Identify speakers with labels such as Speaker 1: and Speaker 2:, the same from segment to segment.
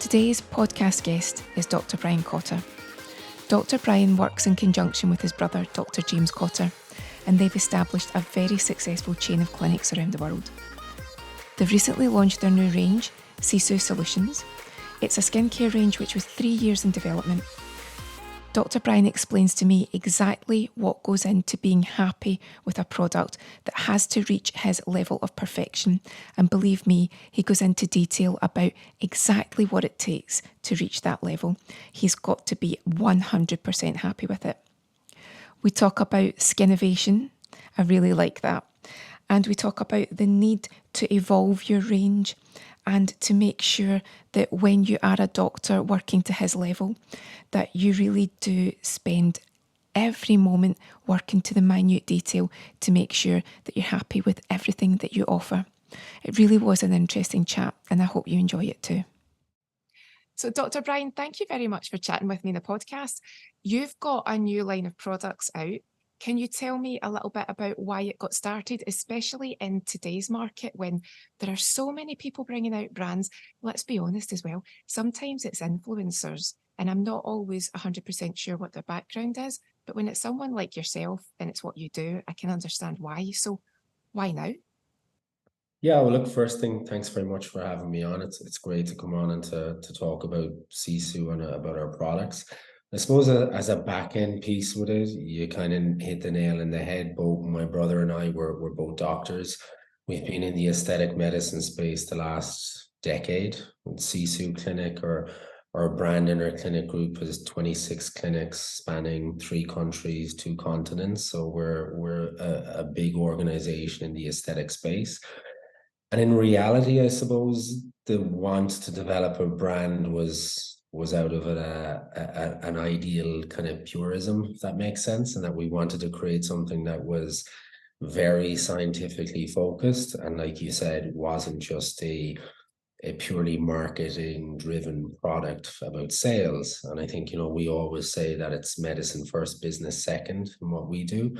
Speaker 1: Today's podcast guest is Dr Brian Cotter. Dr Brian works in conjunction with his brother, Dr James Cotter, and they've established a very successful chain of clinics around the world. They've recently launched their new range, Sisu Solutions. It's a skincare range which was 3 years in development. Dr Brian explains to me exactly what goes into being happy with a product that has to reach his level of perfection. And believe me, he goes into detail about exactly what it takes to reach that level. He's got to be 100% happy with it. We talk about skinnovation. I really like that. And we talk about the need to evolve your range and to make sure that when you are a doctor working to his level, that you really do spend every moment working to the minute detail to make sure that you're happy with everything that you offer. It really was an interesting chat, and I hope you enjoy it too. So, Dr. Brian, thank you very much for chatting with me in the podcast. You've got a new line of products out. Can you tell me a little bit about why it got started, especially in today's market when there are so many people bringing out brands? Let's be honest as well. Sometimes it's influencers, and I'm not always 100% sure what their background is. But when it's someone like yourself and it's what you do, I can understand why. So why now?
Speaker 2: Yeah, well, look, first thing, thanks very much for having me on. It's great to come on and to talk about Sisu and about our products. I suppose as a back end piece with it, you kind of hit the nail in the head. Both my brother and I were both doctors. We've been in the aesthetic medicine space the last decade. Sisu Clinic, or our brand in our clinic group, is 26 clinics spanning 3 countries, 2 continents. So we're a big organization in the aesthetic space. And in reality, I suppose the want to develop a brand was out of an ideal kind of purism, if that makes sense, and that we wanted to create something that was very scientifically focused, and like you said, wasn't just a purely marketing driven product about sales. And I think, we always say that it's medicine first, business second in what we do.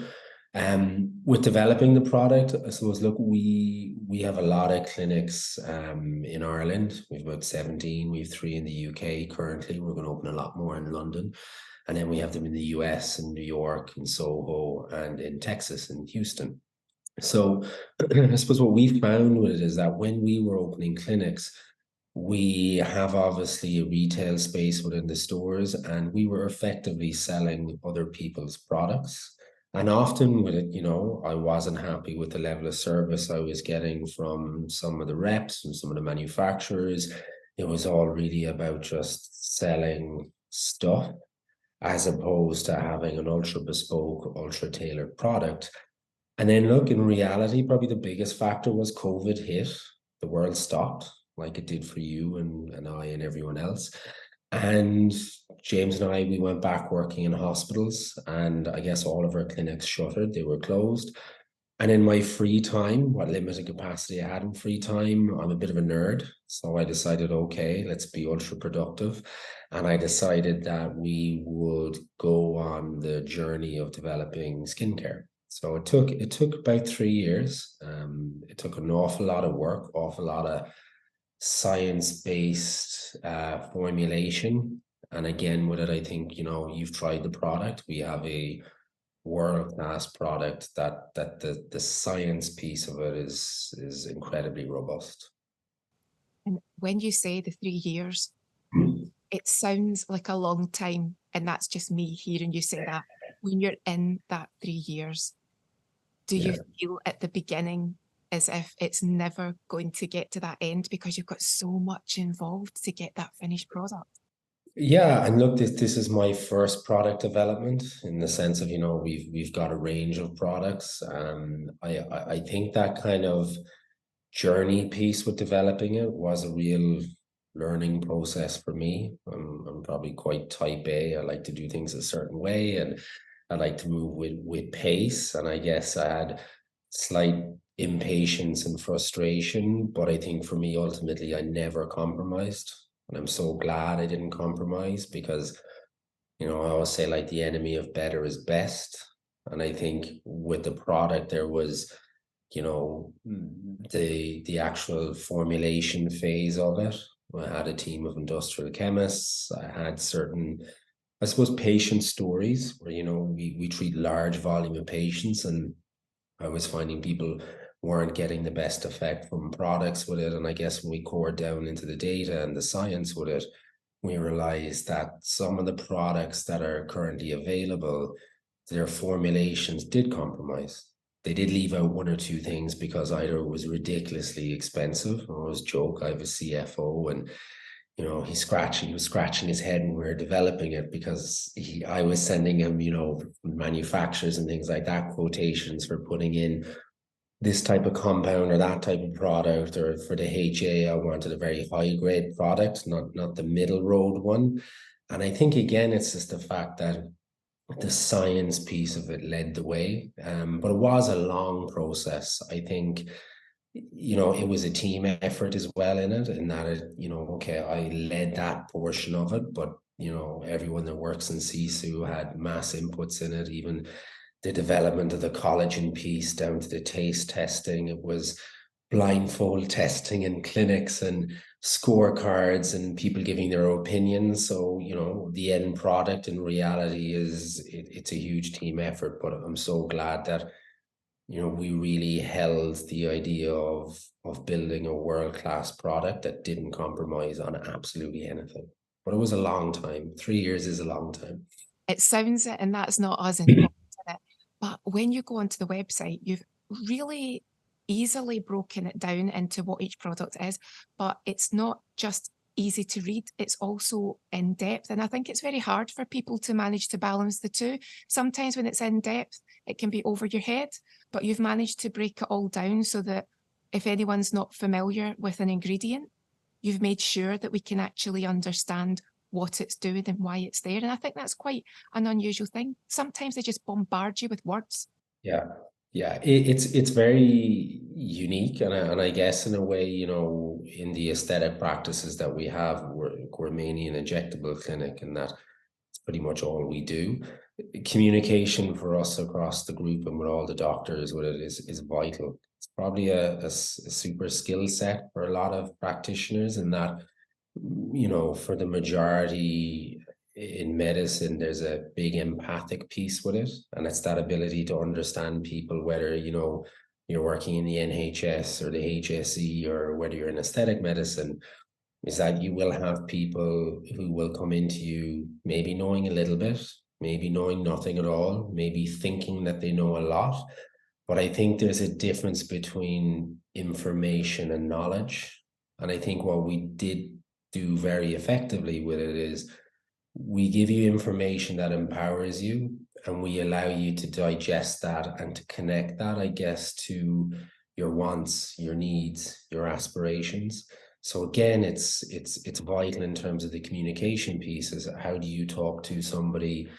Speaker 2: With developing the product, I suppose, look, we have a lot of clinics in Ireland. We've about 17. We have 3 in the UK currently. We're going to open a lot more in London. And then we have them in the US, in New York, in Soho, and in Texas, in Houston. So I suppose what we found with it is that when we were opening clinics, we have obviously a retail space within the stores, and we were effectively selling other people's products. And often with it, I wasn't happy with the level of service I was getting from some of the reps and some of the manufacturers. It was all really about just selling stuff as opposed to having an ultra bespoke, ultra tailored product. And then look, in reality, probably the biggest factor was COVID hit. The world stopped, like it did for you and I and everyone else. And James and I, we went back working in hospitals, and I guess all of our clinics shuttered. They were closed. And in my free time, what limited capacity I had in free time, I'm a bit of a nerd. So I decided, okay, let's be ultra productive. And I decided that we would go on the journey of developing skincare. So it took about 3 years. It took an awful lot of work, awful lot of science-based formulation. And again, with it, I think, you've tried the product. We have a world-class product that the science piece of it is incredibly robust.
Speaker 1: And when you say the 3 years, it sounds like a long time. And that's just me hearing you say that. When you're in that 3 years, do you feel at the beginning as if it's never going to get to that end because you've got so much involved to get that finished product?
Speaker 2: Yeah, and look, this is my first product development in the sense of, we've got a range of products. I think that kind of journey piece with developing it was a real learning process for me. I'm probably quite type A. I like to do things a certain way, and I like to move with pace. And I guess I had slight impatience and frustration, but I think for me, ultimately, I never compromised. And I'm so glad I didn't compromise because, I always say, like, the enemy of better is best. And I think with the product, there was, the actual formulation phase of it I had a team of industrial chemists. I had certain, I suppose, patient stories where, we treat large volume of patients, and I was finding people weren't getting the best effect from products with it. And I guess when we cored down into the data and the science with it, we realized that some of the products that are currently available, their formulations did compromise. They did leave out one or two things because either it was ridiculously expensive. I always joke, I have a CFO, and he was scratching his head when we were developing it, because I was sending him, manufacturers and things like that, quotations for putting in this type of compound or that type of product, or for the HA, I wanted a very high grade product, not the middle road one. And I think again, it's just the fact that the science piece of it led the way. But it was a long process. I think, it was a team effort as well in it, and that okay, I led that portion of it, but everyone that works in Sisu had mass inputs in it, even the development of the collagen piece down to the taste testing. It was blindfold testing in clinics and scorecards and people giving their opinions. So, the end product in reality it's a huge team effort, but I'm so glad that, we really held the idea of building a world-class product that didn't compromise on absolutely anything. But it was a long time. 3 years is a long time.
Speaker 1: It sounds it, and that's not us involved in it. But when you go onto the website, you've really easily broken it down into what each product is, but it's not just easy to read, it's also in depth. And I think it's very hard for people to manage to balance the two. Sometimes when it's in depth, it can be over your head, but you've managed to break it all down so that if anyone's not familiar with an ingredient, you've made sure that we can actually understand what it's doing and why it's there. And I think that's quite an unusual thing. Sometimes they just bombard you with words.
Speaker 2: Yeah. Yeah, it's very unique, and I guess in a way, in the aesthetic practices that we have, we're mainly an injectable clinic, and that it's pretty much all we do. Communication for us across the group and with all the doctors with it is vital. It's probably a super skill set for a lot of practitioners, in that, for the majority in medicine, there's a big empathic piece with it, and it's that ability to understand people, whether you're working in the NHS or the HSE, or whether you're in aesthetic medicine, is that you will have people who will come into you maybe knowing a little bit, maybe knowing nothing at all, maybe thinking that they know a lot. But I think there's a difference between information and knowledge. And I think what we did do very effectively with it is we give you information that empowers you, and we allow you to digest that and to connect that, I guess, to your wants, your needs, your aspirations. So again, it's vital in terms of the communication pieces. How do you talk to somebody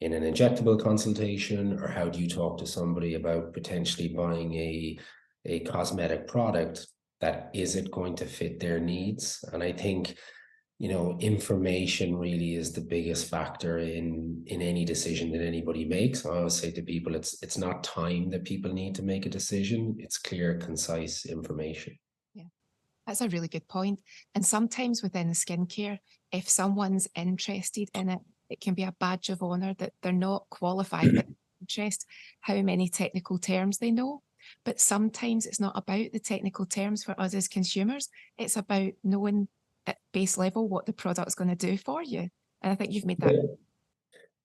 Speaker 2: in an injectable consultation, or how do you talk to somebody about potentially buying a cosmetic product that is it going to fit their needs? And I think, information really is the biggest factor in any decision that anybody makes. I always say to people, it's not time that people need to make a decision, it's clear, concise information.
Speaker 1: Yeah, that's a really good point. And sometimes within skincare, if someone's interested in it, it can be a badge of honor that they're not qualified, but interest how many technical terms they know. But sometimes it's not about the technical terms for us as consumers. It's about knowing at base level what the product's going to do for you. And I think you've made that.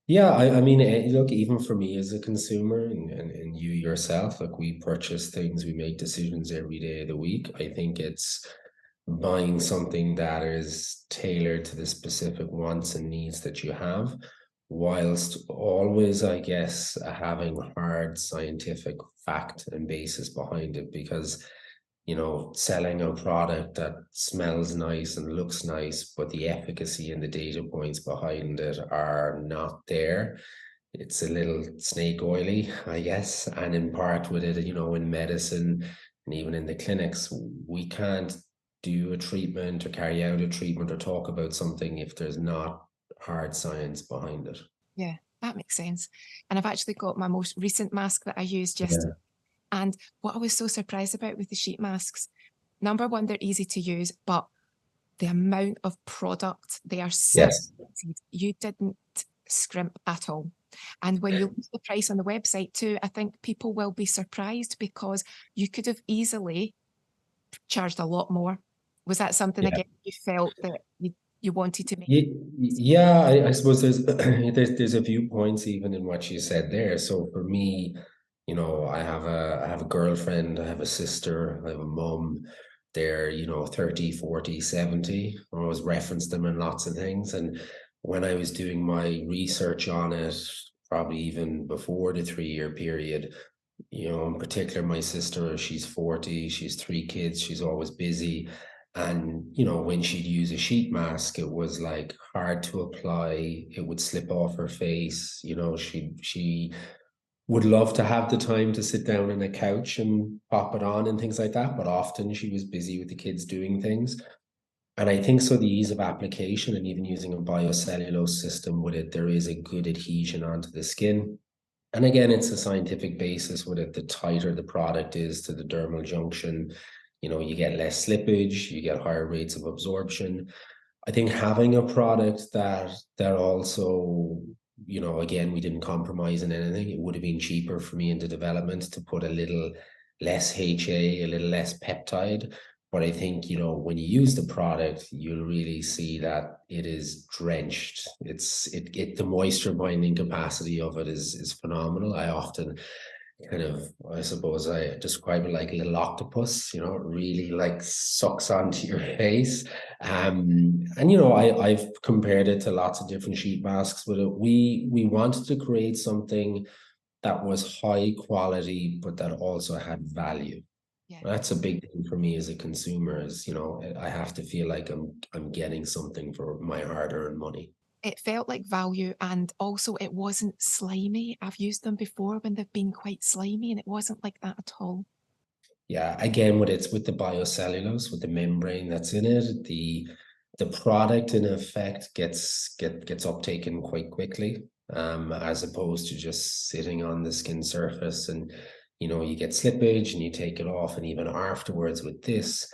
Speaker 2: Yeah, I mean, look, even for me as a consumer, and you yourself, like, we purchase things, we make decisions every day of the week. I think it's buying something that is tailored to the specific wants and needs that you have, whilst always, I guess, having hard scientific fact and basis behind it. Because selling a product that smells nice and looks nice, but the efficacy and the data points behind it are not there, it's a little snake oily, I guess. And in part with it, in medicine and even in the clinics, we can't do a treatment or carry out a treatment or talk about something if there's not hard science behind it.
Speaker 1: Yeah, that makes sense. And I've actually got my most recent mask that I used just.
Speaker 2: Yeah.
Speaker 1: And what I was so surprised about with the sheet masks, number one, they're easy to use, but the amount of product, they are
Speaker 2: Yes.
Speaker 1: saturated. You didn't scrimp at all. And when you look at the price on the website too, I think people will be surprised because you could have easily charged a lot more. Was that something
Speaker 2: Yeah.
Speaker 1: again you felt that you wanted to make?
Speaker 2: Yeah, I suppose there's there's a few points even in what you said there. So for me, I have a girlfriend, I have a sister, I have a mum. They're, 30, 40, 70. I always reference them in lots of things. And when I was doing my research on it, probably even before the 3 year period, in particular, my sister, she's 40, she's 3 kids, she's always busy. And, when she'd use a sheet mask, it was like hard to apply. It would slip off her face. She would love to have the time to sit down on a couch and pop it on and things like that. But often she was busy with the kids doing things. And I think so the ease of application and even using a biocellulose system with it, there is a good adhesion onto the skin. And again, it's a scientific basis with it. The tighter the product is to the dermal junction, you get less slippage, you get higher rates of absorption. I think having a product that also, again, we didn't compromise in anything. It would have been cheaper for me in the development to put a little less HA, a little less peptide. But I think, when you use the product, you'll really see that it is drenched. The moisture binding capacity of it is phenomenal. I often I suppose I describe it like a little octopus, it really like sucks onto your face. And I've compared it to lots of different sheet masks, but we wanted to create something that was high quality, but that also had value.
Speaker 1: Yeah.
Speaker 2: That's a big thing for me as a consumer is, I have to feel like I'm getting something for my hard-earned money.
Speaker 1: It felt like value, and also it wasn't slimy. I've used them before when they've been quite slimy, and it wasn't like that at all.
Speaker 2: Yeah, again, with the biocellulose, with the membrane that's in it, the product in effect gets uptaken quite quickly, as opposed to just sitting on the skin surface and you get slippage and you take it off, and even afterwards with this,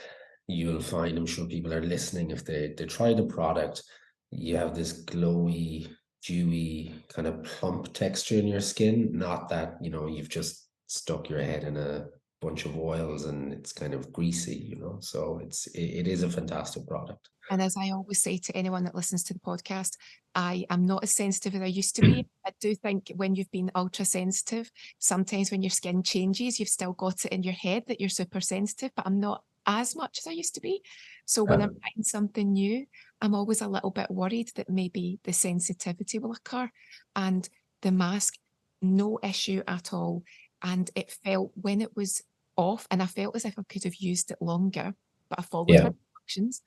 Speaker 2: you'll find, I'm sure people are listening, if they try the product, you have this glowy, dewy, kind of plump texture in your skin, not that, you've just stuck your head in a bunch of oils and it's kind of greasy, so it is a fantastic product.
Speaker 1: And as I always say to anyone that listens to the podcast, I am not as sensitive as I used to be. I do think when you've been ultra sensitive, sometimes when your skin changes, you've still got it in your head that you're super sensitive, but I'm not as much as I used to be. So when I'm trying something new, I'm always a little bit worried that maybe the sensitivity will occur. And the mask, no issue at all. And it felt when it was off, and I felt as if I could have used it longer, but I followed
Speaker 2: Yeah.
Speaker 1: my instructions.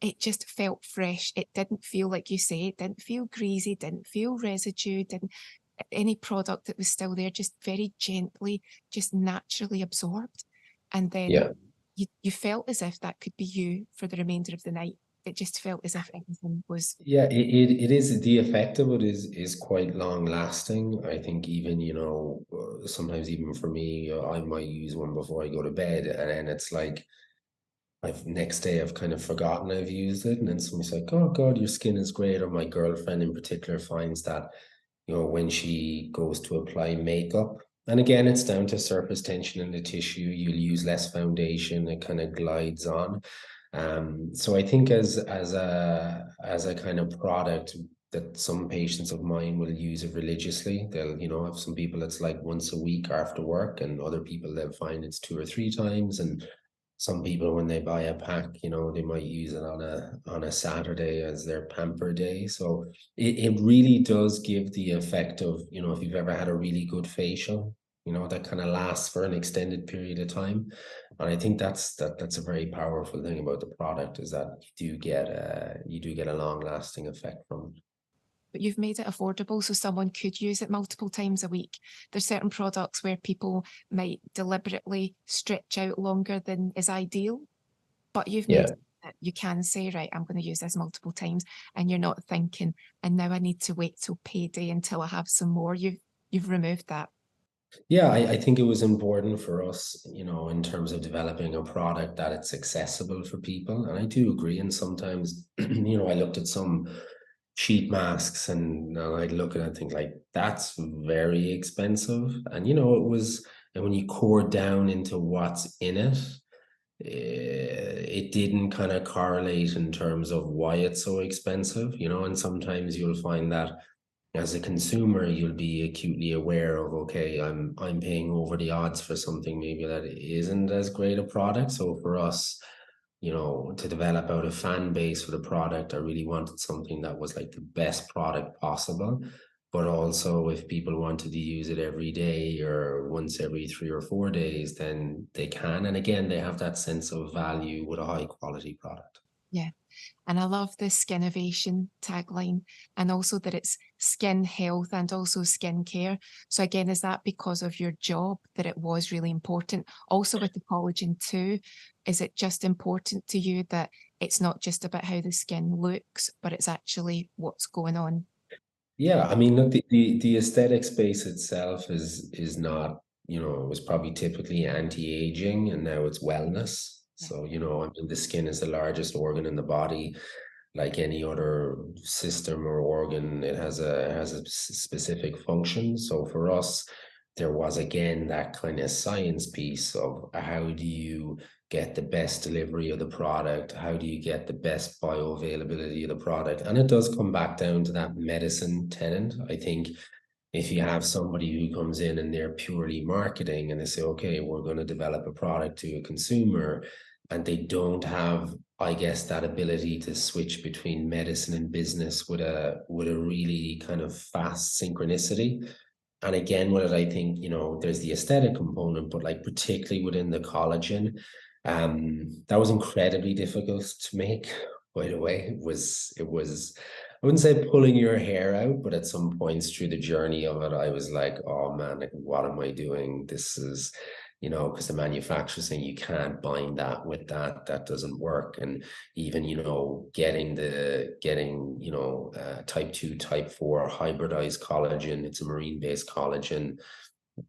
Speaker 1: It just felt fresh. It didn't feel, like you say, it didn't feel greasy, didn't feel residue, didn't any product that was still there, just very gently, just naturally absorbed. And then
Speaker 2: Yeah.
Speaker 1: you felt as if that could be you for the remainder of the night. It just felt as if everything was.
Speaker 2: Yeah, it is, the effect of it is quite long lasting. I think even, sometimes even for me, I might use one before I go to bed, and then it's like next day I've kind of forgotten I've used it, and then somebody's like, "Oh God, your skin is great." Or my girlfriend in particular finds that, when she goes to apply makeup, and again, it's down to surface tension in the tissue. You'll use less foundation; it kind of glides on. So I think as a kind of product that some patients of mine will use it religiously. They'll, have some people it's like once a week after work, and other people they'll find it's 2 or 3 times, and some people when they buy a pack, they might use it on a Saturday as their pamper day. So it really does give the effect of, if you've ever had a really good facial, that kind of lasts for an extended period of time. And I think that's a very powerful thing about the product, is that you do get a long lasting effect from it.
Speaker 1: But you've made it affordable so someone could use it multiple times a week. There's certain products where people might deliberately stretch out longer than is ideal, but you've made
Speaker 2: Yeah.
Speaker 1: it that you can say, right, I'm going to use this multiple times, and you're not thinking, and now I need to wait till payday until I have some more. You've removed that.
Speaker 2: Yeah, I think it was important for us, in terms of developing a product that it's accessible for people. And I do agree. And sometimes, I looked at some sheet masks and I'd look at it and think like, that's very expensive. And, and when you core down into what's in it, it didn't kind of correlate in terms of why it's so expensive, and sometimes you'll find that as a consumer, you'll be acutely aware of, okay, I'm paying over the odds for something maybe that isn't as great a product. So for us, to develop out a fan base for the product, I really wanted something that was like the best product possible. But also, if people wanted to use it every day or once every 3 or 4 days, then they can. And again, they have that sense of value with a high quality product.
Speaker 1: Yeah. And I love the Skinnovation tagline, and also that it's skin health and also skin care. So again, is that because of your job that it was really important? Also with the collagen too, is it just important to you that it's not just about how the skin looks, but it's actually what's going on?
Speaker 2: Yeah, I mean, look, the aesthetic space itself is not, it was probably typically anti-aging and now it's wellness.
Speaker 1: Yeah.
Speaker 2: So, I mean, the skin is the largest organ in the body. Like any other system or organ, it has a specific function. So for us, there was again that kind of science piece of how do you get the best delivery of the product? How do you get the best bioavailability of the product? And it does come back down to that medicine tenant. I think if you have somebody who comes in and they're purely marketing and they say, okay, we're going to develop a product to a consumer, and they don't have, I guess, that ability to switch between medicine and business with a really kind of fast synchronicity. And again, with it, I think, there's the aesthetic component, but like particularly within the collagen, that was incredibly difficult to make, by the way. It was, I wouldn't say pulling your hair out, but at some points through the journey of it, I was like, oh man, like, what am I doing? This is, because the manufacturer's saying you can't bind that with that doesn't work. And even, getting type 2, type 4 hybridized collagen, it's a marine-based collagen,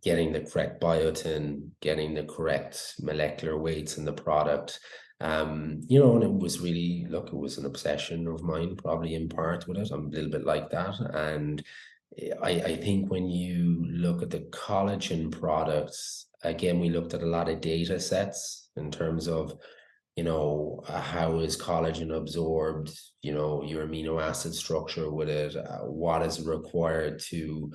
Speaker 2: getting the correct biotin, getting the correct molecular weights in the product. And it was really, look, it was an obsession of mine, probably in part with it. I'm a little bit like that. And I think when you look at the collagen products, again, we looked at a lot of data sets in terms of, how is collagen absorbed, your amino acid structure with it, what is required to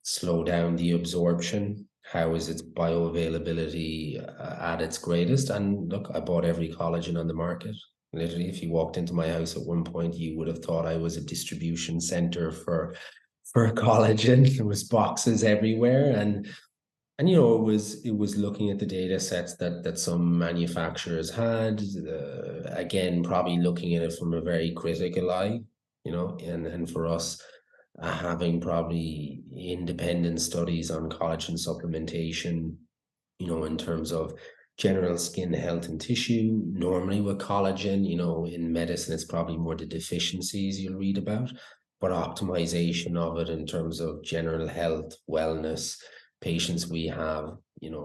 Speaker 2: slow down the absorption, how is its bioavailability at its greatest. And look, I bought every collagen on the market. Literally, if you walked into my house at one point, you would have thought I was a distribution center for collagen. There was boxes everywhere, and it was looking at the data sets that some manufacturers had, again, probably looking at it from a very critical eye, and for us, having probably independent studies on collagen supplementation, in terms of general skin health and tissue. Normally with collagen, in medicine, it's probably more the deficiencies you'll read about, but optimization of it in terms of general health, wellness. Patients we have,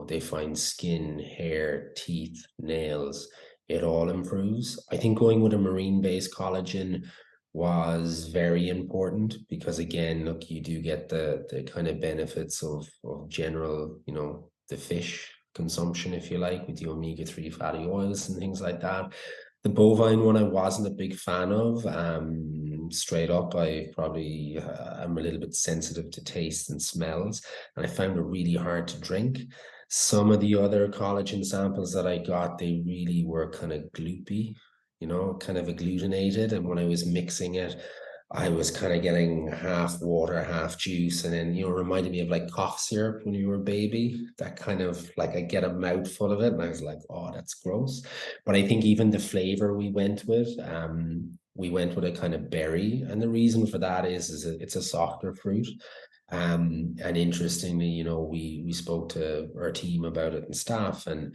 Speaker 2: they find skin, hair, teeth, nails, it all improves. I think going with a marine-based collagen was very important because again, look, you do get the kind of benefits of general, the fish consumption, if you like, with the omega-3 fatty oils and things like that. The bovine one I wasn't a big fan of. Straight up, I probably am a little bit sensitive to taste and smells, and I found it really hard to drink. Some of the other collagen samples that I got, they really were kind of gloopy, kind of agglutinated. And when I was mixing it, I was kind of getting half water, half juice. And then, reminded me of like cough syrup when you were a baby. That kind of like I get a mouthful of it. And I was like, oh, that's gross. But I think even the flavor we went with a kind of berry. And the reason for that is it's a softer fruit. And interestingly, we spoke to our team about it and staff, and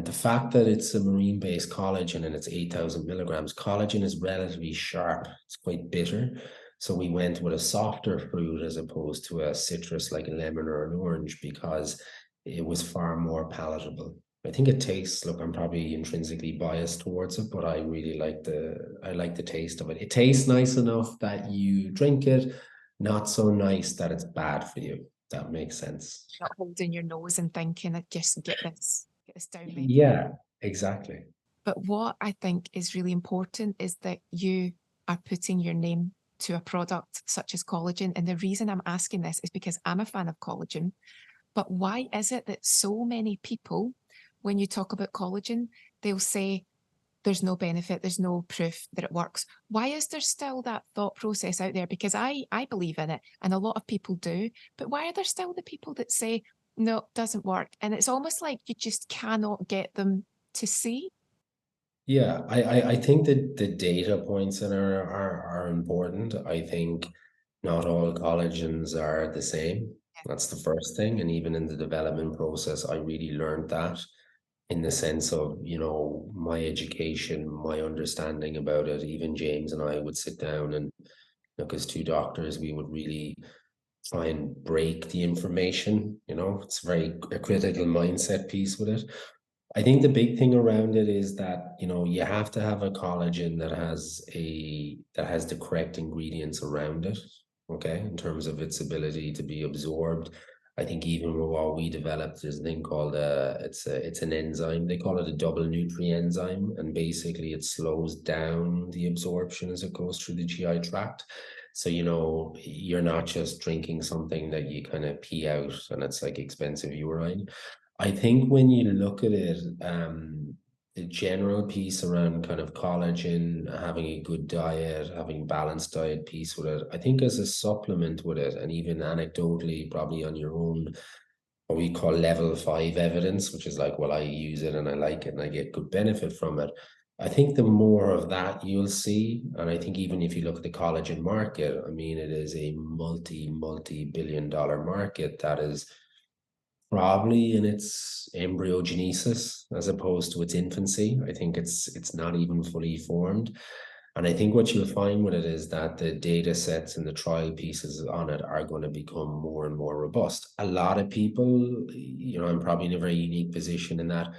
Speaker 2: the fact that it's a marine-based collagen and it's 8,000 milligrams, collagen is relatively sharp. It's quite bitter. So we went with a softer fruit as opposed to a citrus like a lemon or an orange because it was far more palatable. I think it tastes, look, I'm probably intrinsically biased towards it, but I really I like the taste of it. It tastes nice enough that you drink it, not so nice that it's bad for you. That makes sense.
Speaker 1: Not holding your nose and thinking, I just get this down me.
Speaker 2: Yeah, exactly.
Speaker 1: But what I think is really important is that you are putting your name to a product such as collagen. And the reason I'm asking this is because I'm a fan of collagen. But why is it that so many people, when you talk about collagen, they'll say there's no benefit, there's no proof that it works? Why is there still that thought process out there? Because I believe in it, and a lot of people do. But why are there still the people that say, no, it doesn't work? And it's almost like you just cannot get them to see.
Speaker 2: Yeah, I think that the data points in are important. I think not all collagens are the same. That's the first thing. And even in the development process, I really learned that in the sense of, my education, my understanding about it. Even James and I would sit down and look, as two doctors, we would really try and break the information. It's very a critical mindset piece with it. I think the big thing around it is that, you have to have a collagen that has the correct ingredients around it, okay, in terms of its ability to be absorbed. I think even with what we developed, there's a thing called it's an enzyme. They call it a double nutrient enzyme, and basically it slows down the absorption as it goes through the GI tract. So, you're not just drinking something that you kind of pee out and it's like expensive urine. I think when you look at it, the general piece around kind of collagen, having a good diet, having balanced diet piece with it, I think as a supplement with it, and even anecdotally, probably on your own, what we call level 5 evidence, which is like, well, I use it and I like it and I get good benefit from it. I think the more of that you'll see, and I think even if you look at the collagen market, I mean, it is a multi-billion-dollar market that is probably in its embryogenesis as opposed to its infancy. I think it's not even fully formed. And I think what you'll find with it is that the data sets and the trial pieces on it are going to become more and more robust. A lot of people, I'm probably in a very unique position in that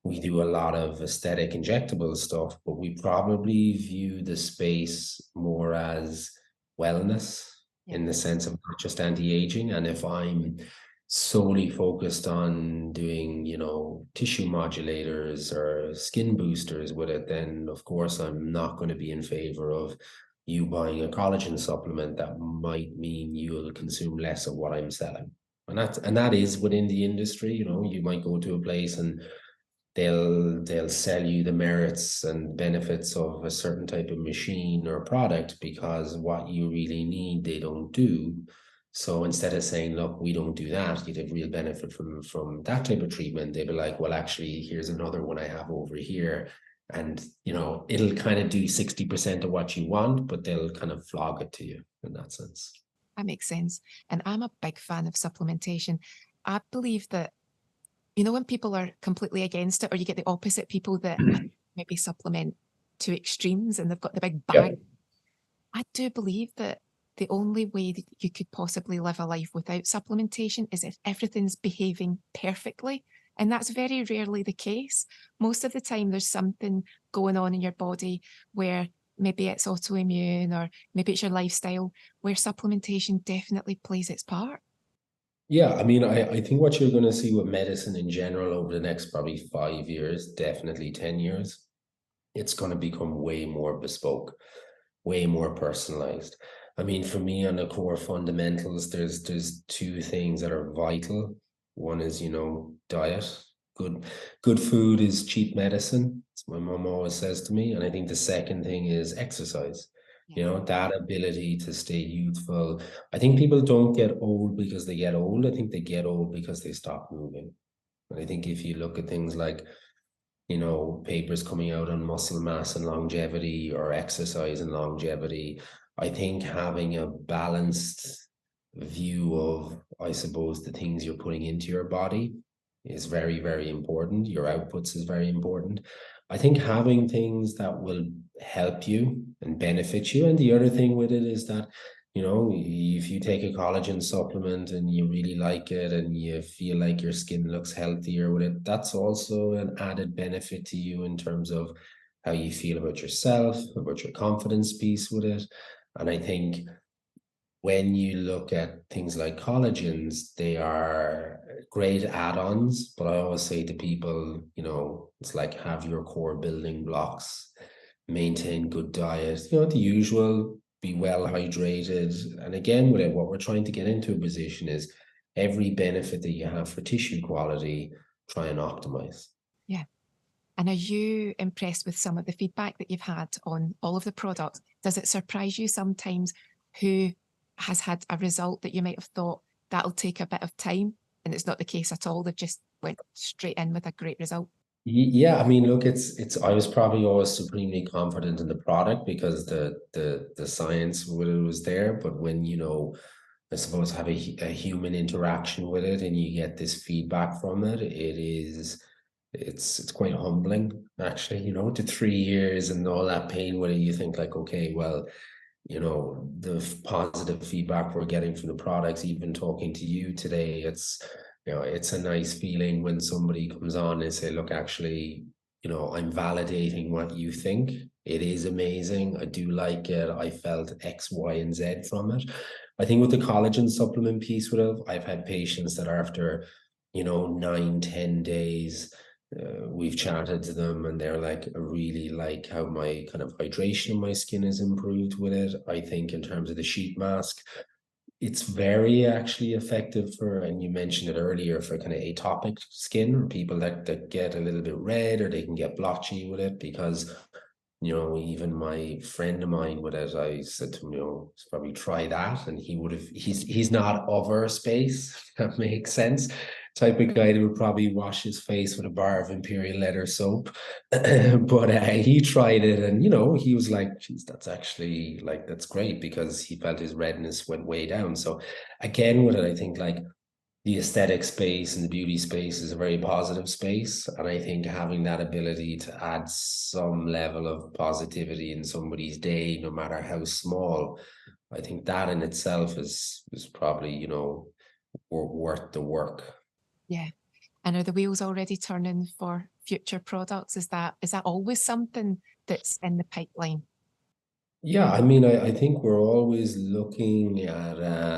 Speaker 2: we do a lot of aesthetic injectable stuff, but we probably view the space more as wellness
Speaker 1: Yeah.
Speaker 2: in the sense of not just anti-aging. And if I'm solely focused on doing, tissue modulators or skin boosters with it, then of course I'm not going to be in favor of you buying a collagen supplement that might mean you'll consume less of what I'm selling. And that is within the industry. You might go to a place and they'll sell you the merits and benefits of a certain type of machine or product because what you really need they don't do. So instead of saying, look, we don't do that, you'd have real benefit from that type of treatment, they'd be like, well, actually, here's another one I have over here. And it'll kind of do 60% of what you want, but they'll kind of flog it to you in that sense.
Speaker 1: That makes sense. And I'm a big fan of supplementation. I believe that, when people are completely against it, or you get the opposite people that maybe supplement to extremes and they've got the big bag.
Speaker 2: Yeah.
Speaker 1: I do believe that the only way that you could possibly live a life without supplementation is if everything's behaving perfectly. And that's very rarely the case. Most of the time, there's something going on in your body where maybe it's autoimmune or maybe it's your lifestyle, where supplementation definitely plays its part.
Speaker 2: Yeah, I mean, I think what you're going to see with medicine in general over the next probably 5 years, definitely 10 years, it's going to become way more bespoke, way more personalized. I mean, for me, on the core fundamentals, there's two things that are vital. One is, diet. Good food is cheap medicine. That's what my mom always says to me. And I think the second thing is exercise. That ability to stay youthful. I think people don't get old because they get old. I think they get old because they stop moving. And I think if you look at things like, papers coming out on muscle mass and longevity or exercise and longevity, I think having a balanced view of, I suppose, the things you're putting into your body is very, very important. Your outputs is very important. I think having things that will help you and benefit you. And the other thing with it is that, you know, if you take a collagen supplement and you really like it and you feel like your skin looks healthier with it, that's also an added benefit to you in terms of how you feel about yourself, about your confidence piece with it. And I think when you look at things like collagens, they are great add-ons, but I always say to people, you know, it's like have your core building blocks, maintain good diet, you know, the usual, be well hydrated. And again, with it, what we're trying to get into a position is every benefit that you have for tissue quality, try and optimize.
Speaker 1: Yeah. And are you impressed with some of the feedback that you've had on all of the products? Does it surprise you sometimes who has had a result that you might have thought that'll take a bit of time, and it's not the case at all? They've just went straight in with a great result.
Speaker 2: Yeah, I mean, look, it's I was probably always supremely confident in the product because the science with it was there. But when, you know, I suppose have a human interaction with it and you get this feedback from it, it's quite humbling actually, you know, to 3 years and all that pain with it, you think like, okay, well, you know, the positive feedback we're getting from the products, even talking to you today, it's, you know, it's a nice feeling when somebody comes on and say, look, actually, you know, I'm validating what you think. It is amazing. I do like it. I felt X, Y, and Z from it. I think with the collagen supplement piece with it, I've had patients that after, you know, 9, 10 days, we've chatted to them and they're like, I really like how my kind of hydration of my skin is improved with it. I think in terms of the sheet mask, it's very actually effective for, and you mentioned it earlier, for kind of atopic skin or people that get a little bit red or they can get blotchy with it because, you know, even my friend of mine with it, I said to him, you know, probably try that. And he would have, he's not of our space, if that makes sense. Type of guy that would probably wash his face with a bar of Imperial Leather soap. But he tried it and, you know, he was like, geez, that's actually like, that's great because he felt his redness went way down. So again, with it, I think like the aesthetic space and the beauty space is a very positive space. And I think having that ability to add some level of positivity in somebody's day, no matter how small, I think that in itself is probably, you know, worth the work.
Speaker 1: Yeah. And are the wheels already turning for future products? Is that always something that's in the pipeline?
Speaker 2: Yeah, I mean, I think we're always looking at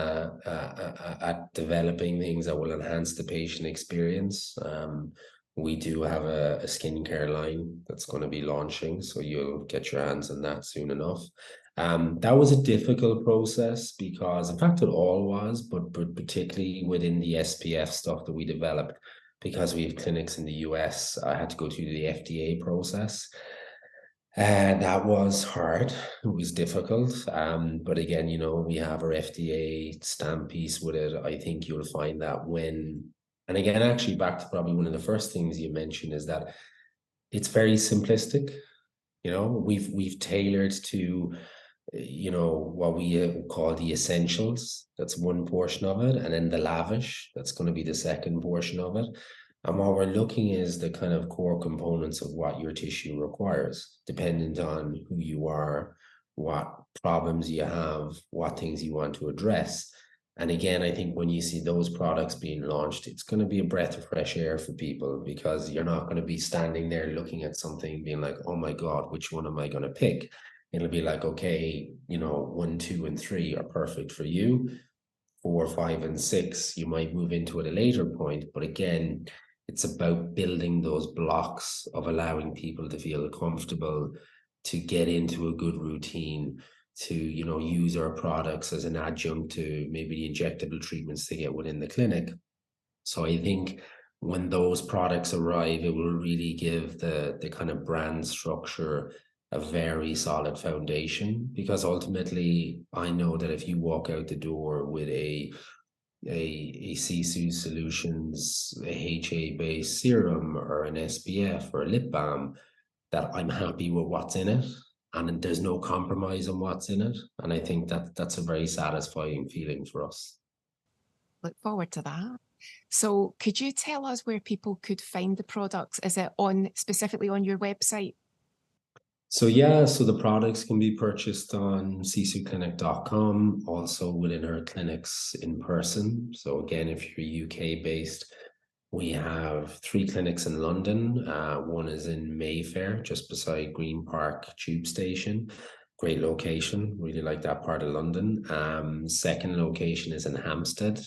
Speaker 2: developing things that will enhance the patient experience. We do have a skincare line that's going to be launching, so you'll get your hands on that soon enough. That was a difficult process because, in fact, it all was, but particularly within the SPF stuff that we developed, because we have clinics in the US, I had to go through the FDA process. And that was hard. It was difficult. But again, you know, we have our FDA stamp piece with it. I think you'll find that when, and again, actually back to probably one of the first things you mentioned is that it's very simplistic. You know, we've tailored to, you know, what we call the essentials. That's one portion of it, and then the lavish. That's going to be the second portion of it. And what we're looking is the kind of core components of what your tissue requires, dependent on who you are, what problems you have, what things you want to address. And again, I think when you see those products being launched, it's going to be a breath of fresh air for people because you're not going to be standing there looking at something being like, oh my God, which one am I going to pick? It'll be like, okay, you know, 1, 2, and 3 are perfect for you. 4, 5, and 6, you might move into at a later point. But again, it's about building those blocks of allowing people to feel comfortable to get into a good routine, to, you know, use our products as an adjunct to maybe the injectable treatments they get within the clinic. So I think when those products arrive, it will really give the kind of brand structure a very solid foundation, because ultimately I know that if you walk out the door with a Sisu Solutions, a HA based serum or an SPF or a lip balm, that I'm happy with what's in it and there's no compromise on what's in it. And I think that that's a very satisfying feeling for us.
Speaker 1: Look forward to that. So could you tell us where people could find the products? Is it on specifically on your website?
Speaker 2: So yeah, so the products can be purchased on sisuclinic.com, also within our clinics in person. So again, if you're UK based, we have 3 clinics in London. One is in Mayfair, just beside Green Park Tube Station. Great location. Really like that part of London. Second location is in Hampstead.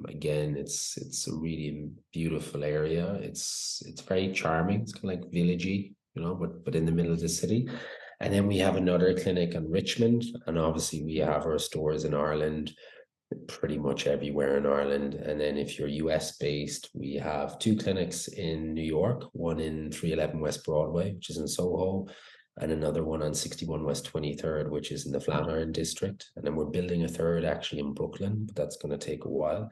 Speaker 2: Again, it's a really beautiful area. It's very charming. It's kind of like villagey, but in the middle of the city. And then we have another clinic in Richmond, and obviously we have our stores in Ireland, pretty much everywhere in Ireland. And then if you're US based, we have 2 clinics in New York, one in 311 West Broadway, which is in Soho, and another one on 61 West 23rd, which is in the Flatiron district. And then we're building a third actually in Brooklyn, but that's going to take a while.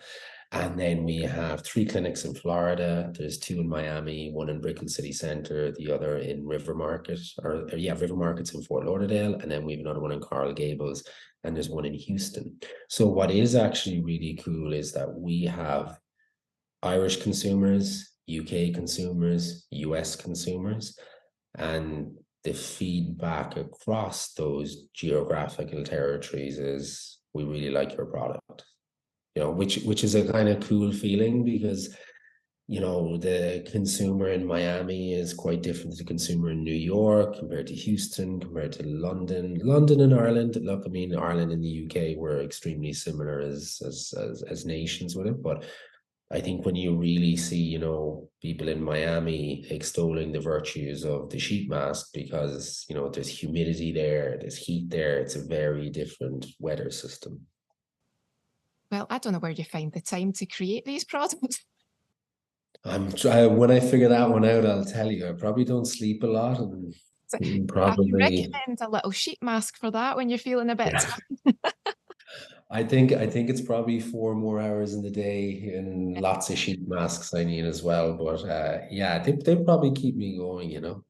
Speaker 2: And then we have 3 clinics in Florida. There's 2 in Miami, one in Brickell City Center, the other in River Market, River Market's in Fort Lauderdale. And then we have another one in Coral Gables, and there's one in Houston. So what is actually really cool is that we have Irish consumers, UK consumers, US consumers, and the feedback across those geographical territories is, we really like your product. Which is a kind of cool feeling, because the consumer in Miami is quite different to the consumer in New York compared to Houston, compared to London. London and Ireland, look, I mean, Ireland and the UK were extremely similar as nations with it, but I think when you really see, people in Miami extolling the virtues of the sheet mask, because, there's humidity there, there's heat there, it's a very different weather system.
Speaker 1: Well, I don't know where you find the time to create these products.
Speaker 2: When I figure that one out, I'll tell you. I probably don't sleep a lot, and
Speaker 1: I
Speaker 2: probably
Speaker 1: recommend a little sheet mask for that when you're feeling a bit tough.
Speaker 2: I think it's probably 4 more hours in the day, and lots of sheet masks I need as well. But yeah, they probably keep me going,
Speaker 1: Well,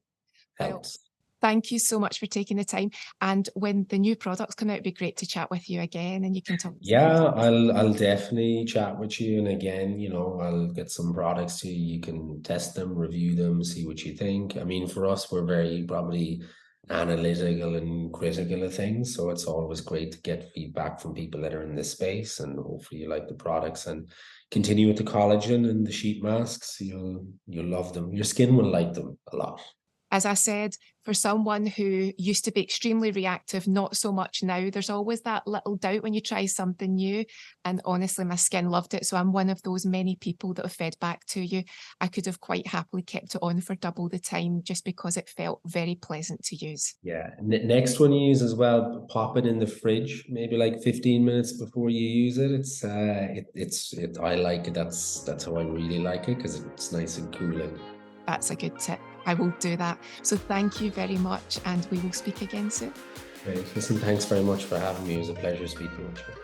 Speaker 2: helps.
Speaker 1: thank you so much for taking the time. And when the new products come out, it'd be great to chat with you again, and you can talk.
Speaker 2: Yeah, I'll definitely chat with you. And again, I'll get some products to you. You can test them, review them, see what you think. I mean, for us, we're very probably analytical and critical of things. So it's always great to get feedback from people that are in this space, and hopefully you like the products and continue with the collagen and the sheet masks. You'll love them. Your skin will like them a lot.
Speaker 1: As I said, for someone who used to be extremely reactive, not so much now, there's always that little doubt when you try something new. And honestly, my skin loved it. So I'm one of those many people that have fed back to you. I could have quite happily kept it on for double the time just because it felt very pleasant to use.
Speaker 2: Yeah. Next one you use as well, pop it in the fridge, maybe like 15 minutes before you use it. I like it. That's how I really like it, because it's nice and cooling.
Speaker 1: That's a good tip. I will do that. So thank you very much, and we will speak again soon.
Speaker 2: Great. Listen, thanks very much for having me. It was a pleasure speaking with you.